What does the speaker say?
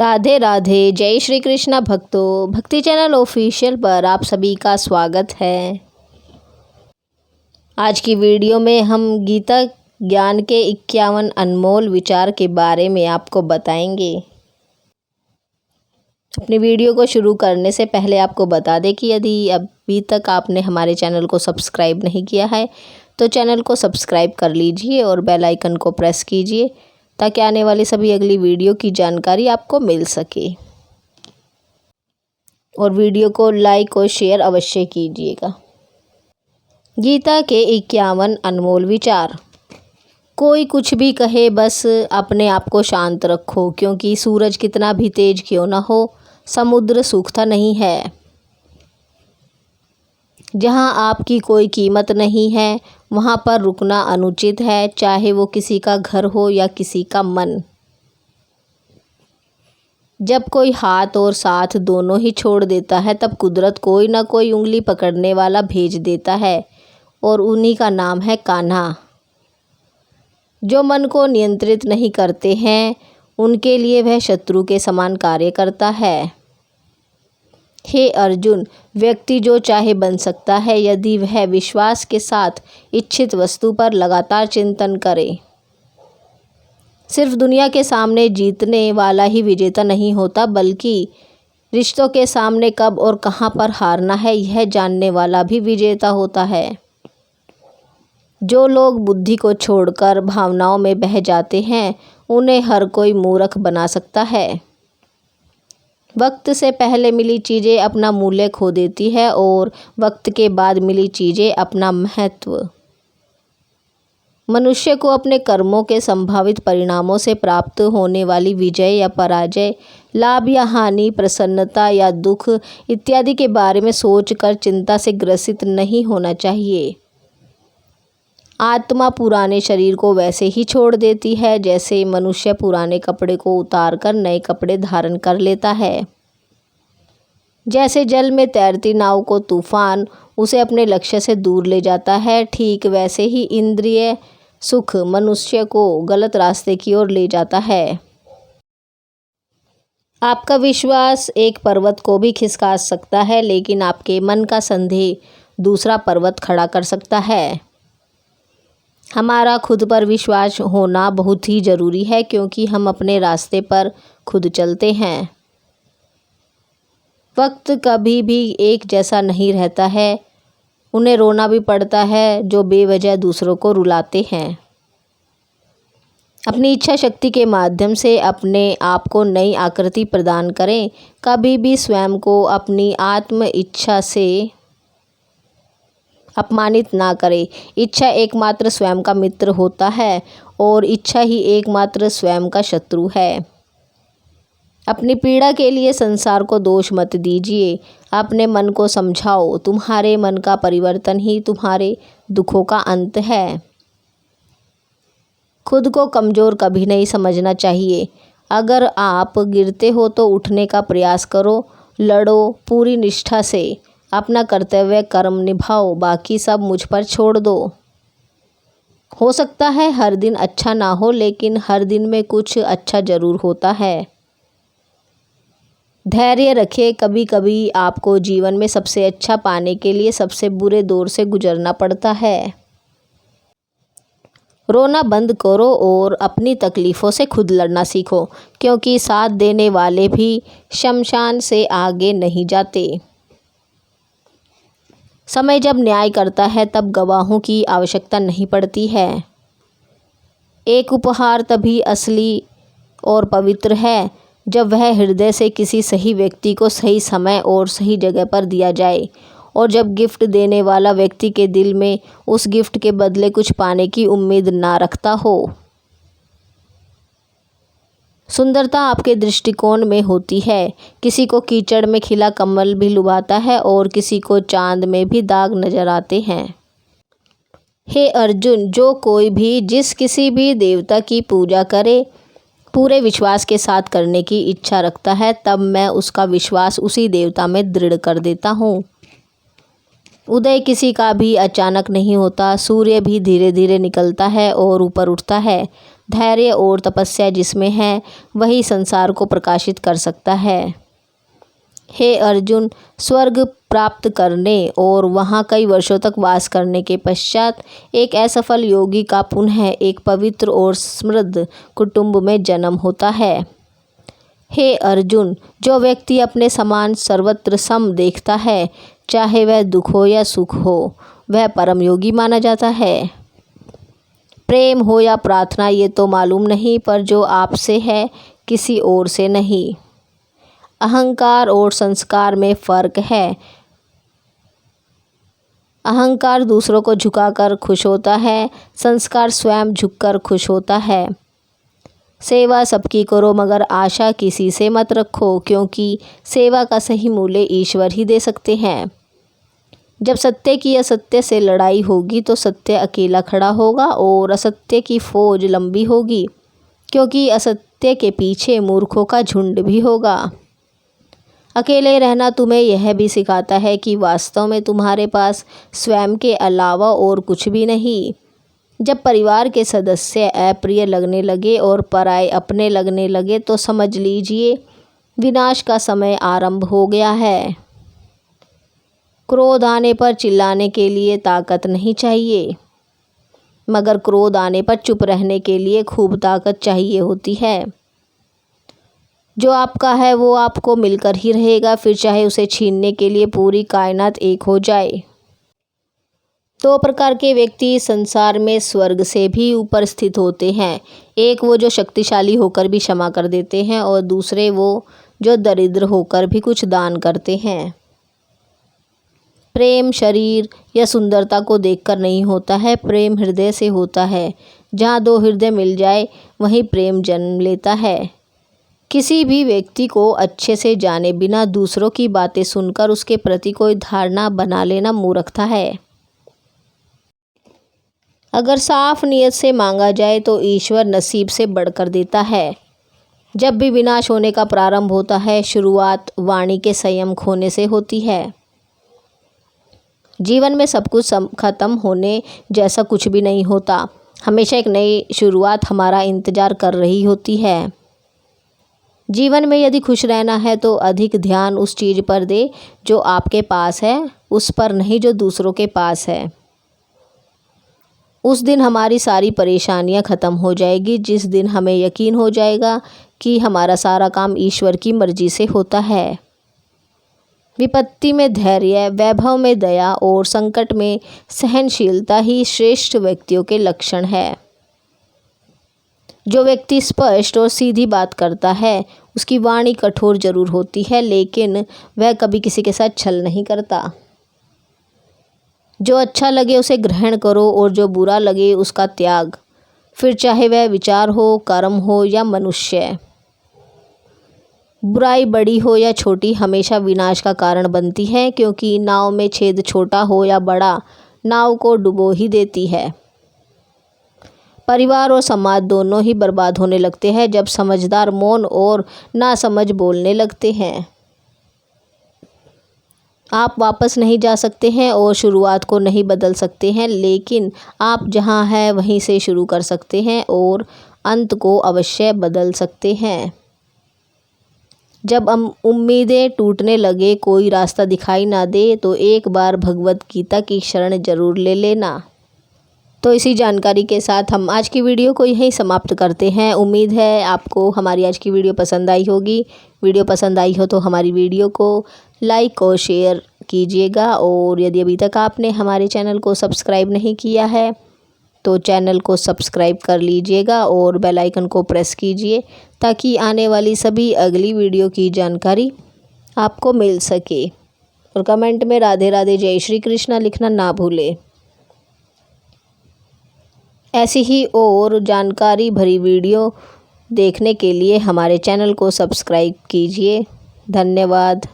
राधे राधे। जय श्री कृष्णा भक्तों, भक्ति चैनल ऑफिशियल पर आप सभी का स्वागत है। आज की वीडियो में हम गीता ज्ञान के 51 अनमोल विचार के बारे में आपको बताएंगे। अपनी वीडियो को शुरू करने से पहले आपको बता दें कि यदि अभी तक आपने हमारे चैनल को सब्सक्राइब नहीं किया है तो चैनल को सब्सक्राइब कर लीजिए और बेल आइकन को प्रेस कीजिए ताकि आने वाली सभी अगली वीडियो की जानकारी आपको मिल सके। और वीडियो को लाइक और शेयर अवश्य कीजिएगा। गीता के 51 अनमोल विचार। कोई कुछ भी कहे, बस अपने आप को शांत रखो, क्योंकि सूरज कितना भी तेज क्यों ना हो, समुद्र सूखता नहीं है। जहाँ आपकी कोई कीमत नहीं है वहाँ पर रुकना अनुचित है, चाहे वो किसी का घर हो या किसी का मन। जब कोई हाथ और साथ दोनों ही छोड़ देता है तब कुदरत कोई ना कोई उंगली पकड़ने वाला भेज देता है, और उन्हीं का नाम है कान्हा। जो मन को नियंत्रित नहीं करते हैं उनके लिए वह शत्रु के समान कार्य करता है। हे अर्जुन, व्यक्ति जो चाहे बन सकता है यदि वह विश्वास के साथ इच्छित वस्तु पर लगातार चिंतन करे। सिर्फ दुनिया के सामने जीतने वाला ही विजेता नहीं होता, बल्कि रिश्तों के सामने कब और कहां पर हारना है यह जानने वाला भी विजेता होता है। जो लोग बुद्धि को छोड़कर भावनाओं में बह जाते हैं उन्हें हर कोई मूर्ख बना सकता है। वक्त से पहले मिली चीज़ें अपना मूल्य खो देती है और वक्त के बाद मिली चीज़ें अपना महत्व। मनुष्य को अपने कर्मों के संभावित परिणामों से प्राप्त होने वाली विजय या पराजय, लाभ या हानि, प्रसन्नता या दुख इत्यादि के बारे में सोचकर चिंता से ग्रसित नहीं होना चाहिए। आत्मा पुराने शरीर को वैसे ही छोड़ देती है जैसे मनुष्य पुराने कपड़े को उतारकर नए कपड़े धारण कर लेता है। जैसे जल में तैरती नाव को तूफान उसे अपने लक्ष्य से दूर ले जाता है, ठीक वैसे ही इंद्रिय सुख मनुष्य को गलत रास्ते की ओर ले जाता है। आपका विश्वास एक पर्वत को भी खिसका सकता है, लेकिन आपके मन का संदेह दूसरा पर्वत खड़ा कर सकता है। हमारा खुद पर विश्वास होना बहुत ही ज़रूरी है, क्योंकि हम अपने रास्ते पर खुद चलते हैं। वक्त कभी भी एक जैसा नहीं रहता है। उन्हें रोना भी पड़ता है जो बेवजह दूसरों को रुलाते हैं। अपनी इच्छा शक्ति के माध्यम से अपने आप को नई आकृति प्रदान करें। कभी भी स्वयं को अपनी आत्म इच्छा से अपमानित ना करें। इच्छा एकमात्र स्वयं का मित्र होता है और इच्छा ही एकमात्र स्वयं का शत्रु है। अपनी पीड़ा के लिए संसार को दोष मत दीजिए। अपने मन को समझाओ, तुम्हारे मन का परिवर्तन ही तुम्हारे दुखों का अंत है। खुद को कमज़ोर कभी नहीं समझना चाहिए। अगर आप गिरते हो तो उठने का प्रयास करो, लड़ो पूरी निष्ठा से, अपना कर्तव्य कर्म निभाओ, बाकी सब मुझ पर छोड़ दो। हो सकता है हर दिन अच्छा ना हो, लेकिन हर दिन में कुछ अच्छा ज़रूर होता है। धैर्य रखें। कभी कभी आपको जीवन में सबसे अच्छा पाने के लिए सबसे बुरे दौर से गुजरना पड़ता है। रोना बंद करो और अपनी तकलीफ़ों से खुद लड़ना सीखो, क्योंकि साथ देने वाले भी शमशान से आगे नहीं जाते। समय जब न्याय करता है तब गवाहों की आवश्यकता नहीं पड़ती है। एक उपहार तभी असली और पवित्र है जब वह हृदय से किसी सही व्यक्ति को सही समय और सही जगह पर दिया जाए, और जब गिफ्ट देने वाला व्यक्ति के दिल में उस गिफ्ट के बदले कुछ पाने की उम्मीद ना रखता हो। सुंदरता आपके दृष्टिकोण में होती है। किसी को कीचड़ में खिला कमल भी लुभाता है और किसी को चांद में भी दाग नजर आते हैं। हे अर्जुन, जो कोई भी जिस किसी भी देवता की पूजा करे पूरे विश्वास के साथ करने की इच्छा रखता है, तब मैं उसका विश्वास उसी देवता में दृढ़ कर देता हूँ। उदय किसी का भी अचानक नहीं होता। सूर्य भी धीरे धीरे निकलता है और ऊपर उठता है। धैर्य और तपस्या जिसमें है वही संसार को प्रकाशित कर सकता है। हे अर्जुन, स्वर्ग प्राप्त करने और वहाँ कई वर्षों तक वास करने के पश्चात एक असफल योगी का पुनः एक पवित्र और समृद्ध कुटुंब में जन्म होता है। हे अर्जुन, जो व्यक्ति अपने समान सर्वत्र सम देखता है, चाहे वह दुख हो या सुख हो, वह परम योगी माना जाता है। प्रेम हो या प्रार्थना ये तो मालूम नहीं, पर जो आपसे है किसी और से नहीं। अहंकार और संस्कार में फ़र्क है। अहंकार दूसरों को झुकाकर खुश होता है, संस्कार स्वयं झुककर खुश होता है। सेवा सबकी करो मगर आशा किसी से मत रखो, क्योंकि सेवा का सही मूल्य ईश्वर ही दे सकते हैं। जब सत्य की असत्य से लड़ाई होगी तो सत्य अकेला खड़ा होगा और असत्य की फौज लंबी होगी, क्योंकि असत्य के पीछे मूर्खों का झुंड भी होगा। अकेले रहना तुम्हें यह भी सिखाता है कि वास्तव में तुम्हारे पास स्वयं के अलावा और कुछ भी नहीं। जब परिवार के सदस्य अप्रिय लगने लगे और पराये अपने लगने लगे तो समझ लीजिए विनाश का समय आरंभ हो गया है। क्रोध आने पर चिल्लाने के लिए ताकत नहीं चाहिए, मगर क्रोध आने पर चुप रहने के लिए खूब ताकत चाहिए होती है। जो आपका है वो आपको मिलकर ही रहेगा, फिर चाहे उसे छीनने के लिए पूरी कायनात एक हो जाए। दो प्रकार के व्यक्ति संसार में स्वर्ग से भी ऊपर स्थित होते हैं। एक वो जो शक्तिशाली होकर भी क्षमा कर देते हैं, और दूसरे वो जो दरिद्र होकर भी कुछ दान करते हैं। प्रेम शरीर या सुंदरता को देखकर नहीं होता है, प्रेम हृदय से होता है। जहाँ दो हृदय मिल जाए वहीं प्रेम जन्म लेता है। किसी भी व्यक्ति को अच्छे से जाने बिना दूसरों की बातें सुनकर उसके प्रति कोई धारणा बना लेना मूर्खता है। अगर साफ नियत से मांगा जाए तो ईश्वर नसीब से बढ़कर देता है। जब भी विनाश होने का प्रारंभ होता है, शुरुआत वाणी के संयम खोने से होती है। जीवन में सब कुछ खत्म होने जैसा कुछ भी नहीं होता। हमेशा एक नई शुरुआत हमारा इंतज़ार कर रही होती है। जीवन में यदि खुश रहना है तो अधिक ध्यान उस चीज़ पर दे जो आपके पास है, उस पर नहीं जो दूसरों के पास है। उस दिन हमारी सारी परेशानियां ख़त्म हो जाएगी, जिस दिन हमें यकीन हो जाएगा कि हमारा सारा काम ईश्वर की मर्ज़ी से होता है। विपत्ति में धैर्य, वैभव में दया और संकट में सहनशीलता ही श्रेष्ठ व्यक्तियों के लक्षण है। जो व्यक्ति स्पष्ट और सीधी बात करता है उसकी वाणी कठोर जरूर होती है, लेकिन वह कभी किसी के साथ छल नहीं करता। जो अच्छा लगे उसे ग्रहण करो और जो बुरा लगे उसका त्याग, फिर चाहे वह विचार हो, कर्म हो या मनुष्य। बुराई बड़ी हो या छोटी हमेशा विनाश का कारण बनती है, क्योंकि नाव में छेद छोटा हो या बड़ा नाव को डुबो ही देती है। परिवार और समाज दोनों ही बर्बाद होने लगते हैं जब समझदार मौन और नासमझ बोलने लगते हैं। आप वापस नहीं जा सकते हैं और शुरुआत को नहीं बदल सकते हैं, लेकिन आप जहां हैं वहीं से शुरू कर सकते हैं और अंत को अवश्य बदल सकते हैं। जब उम्मीदें टूटने लगे, कोई रास्ता दिखाई ना दे, तो एक बार भगवत गीता की शरण जरूर ले लेना। तो इसी जानकारी के साथ हम आज की वीडियो को यहीं समाप्त करते हैं। उम्मीद है आपको हमारी आज की वीडियो पसंद आई होगी। वीडियो पसंद आई हो तो हमारी वीडियो को लाइक और शेयर कीजिएगा, और यदि अभी तक आपने हमारे चैनल को सब्सक्राइब नहीं किया है तो चैनल को सब्सक्राइब कर लीजिएगा और बेल आइकन को प्रेस कीजिए, ताकि आने वाली सभी अगली वीडियो की जानकारी आपको मिल सके। और कमेंट में राधे राधे जय श्री कृष्णा लिखना ना भूलें। ऐसी ही और जानकारी भरी वीडियो देखने के लिए हमारे चैनल को सब्सक्राइब कीजिए। धन्यवाद।